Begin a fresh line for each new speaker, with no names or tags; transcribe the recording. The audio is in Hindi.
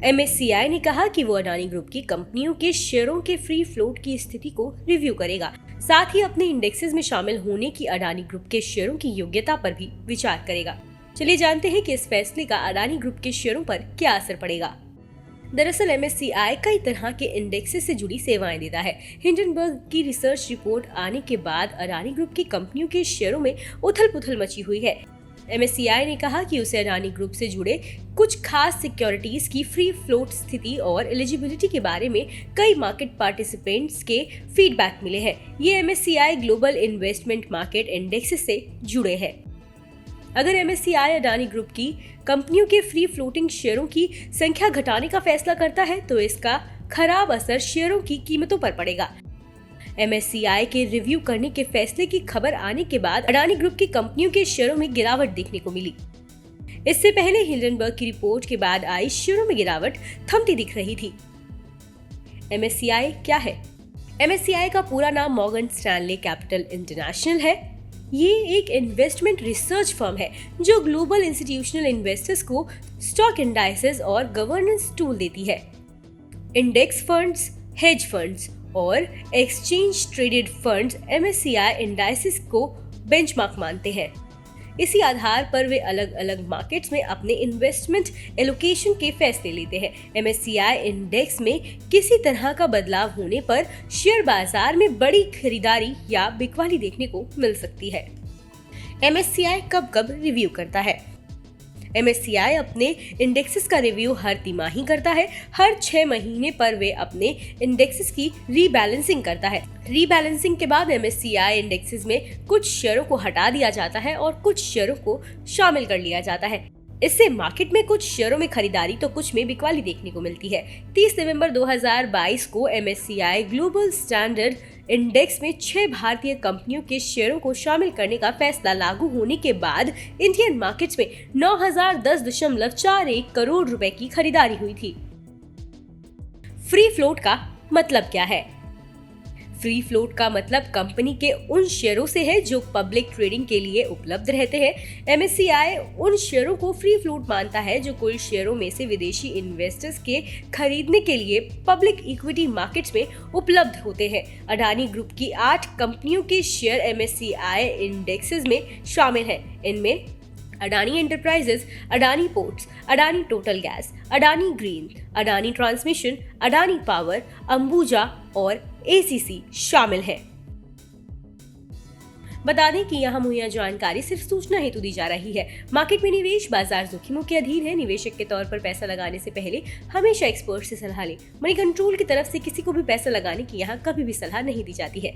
MSCI ने कहा कि वो अडानी ग्रुप की कंपनियों के शेयरों के फ्री फ्लोट की स्थिति को रिव्यू करेगा। साथ ही अपने इंडेक्सेस में शामिल होने की अडानी ग्रुप के शेयरों की योग्यता पर भी विचार करेगा। चलिए जानते हैं कि इस फैसले का अडानी ग्रुप के शेयरों पर क्या असर पड़ेगा। दरअसल MSCI कई तरह के इंडेक्सेस से जुड़ी सेवाएं देता है। हिंडनबर्ग की रिसर्च रिपोर्ट आने के बाद अडानी ग्रुप की कंपनियों के शेयरों में उथल-पुथल मची हुई है। MSCI ने कहा कि उसे अडानी ग्रुप से जुड़े कुछ खास सिक्योरिटीज की फ्री फ्लोट स्थिति और एलिजिबिलिटी के बारे में कई मार्केट पार्टिसिपेंट्स के फीडबैक मिले हैं। ये MSCI global investment market index से जुड़े हैं। अगर MSCI अडानी ग्रुप की कंपनियों के फ्री फ्लोटिंग शेयरों की संख्या घटाने का फैसला करता है तो इसका खराब असर शेयरों की कीमतों पर पड़ेगा। MSCI के रिव्यू करने के फैसले की खबर आने के बाद अडानी ग्रुप की कंपनियों के शेयरों में गिरावट देखने को मिली। इससे पहले हिंडनबर्ग की रिपोर्ट के बाद आई शेयरों में गिरावट थमती दिख रही थी। MSCI क्या है? MSCI का पूरा नाम मॉर्गन स्टैनले कैपिटल इंटरनेशनल है। ये एक इन्वेस्टमेंट रिसर्च फर्म है जो ग्लोबल इंस्टीट्यूशनल इन्वेस्टर्स को स्टॉक इंडाइसेस और गवर्नेंस टूल देती है। इंडेक्स फंड्स, हेज फंड्स और exchange traded funds MSCI indices को बेंचमार्क मानते हैं। इसी आधार पर वे अलग अलग मार्केट्स में अपने इन्वेस्टमेंट एलोकेशन के फैसले लेते हैं। MSCI इंडेक्स में किसी तरह का बदलाव होने पर शेयर बाजार में बड़ी खरीदारी या बिकवाली देखने को मिल सकती है। MSCI कब कब रिव्यू करता है? MSCI अपने इंडेक्सेस का रिव्यू हर तिमाही करता है। हर 6 महीने पर वे अपने इंडेक्सेस की रीबैलेंसिंग करता है। रीबैलेंसिंग के बाद MSCI इंडेक्सेस में कुछ शेयरों को हटा दिया जाता है और कुछ शेयरों को शामिल कर लिया जाता है। इससे मार्केट में कुछ शेयरों में खरीदारी तो कुछ में बिकवाली देखने को मिलती है। 30 नवंबर 2022 को MSCI ग्लोबल स्टैंडर्ड इंडेक्स में 6 भारतीय कंपनियों के शेयरों को शामिल करने का फैसला लागू होने के बाद इंडियन मार्केट्स में 9,010.41 करोड़ रुपए की खरीदारी हुई थी। फ्री फ्लोट का मतलब क्या है? फ्री फ्लोट का मतलब कंपनी के उन शेयरों से है जो पब्लिक ट्रेडिंग के लिए उपलब्ध रहते हैं। MSCI उन शेयरों को फ्री फ्लोट मानता है जो कुल शेयरों में से विदेशी इन्वेस्टर्स के खरीदने के लिए पब्लिक इक्विटी मार्केट्स में उपलब्ध होते हैं। अडानी ग्रुप की 8 कंपनियों के शेयर MSCI इंडेक्सेस में शामिल हैं। इनमें Adani enterprises, Adani ports, Adani total gas, Adani green, Adani transmission, Adani power, Ambuja और ACC शामिल हैं। बता दें कि यहाँ मुहैया जानकारी सिर्फ सूचना हेतु दी जा रही है। मार्केट में निवेश बाजार जोखिमों के अधीन है। निवेशक के तौर पर पैसा लगाने से पहले हमेशा एक्सपर्ट से सलाह लें। मनी कंट्रोल की तरफ से किसी को भी पैसा लगाने की यहाँ कभी भी सलाह नहीं दी जाती है।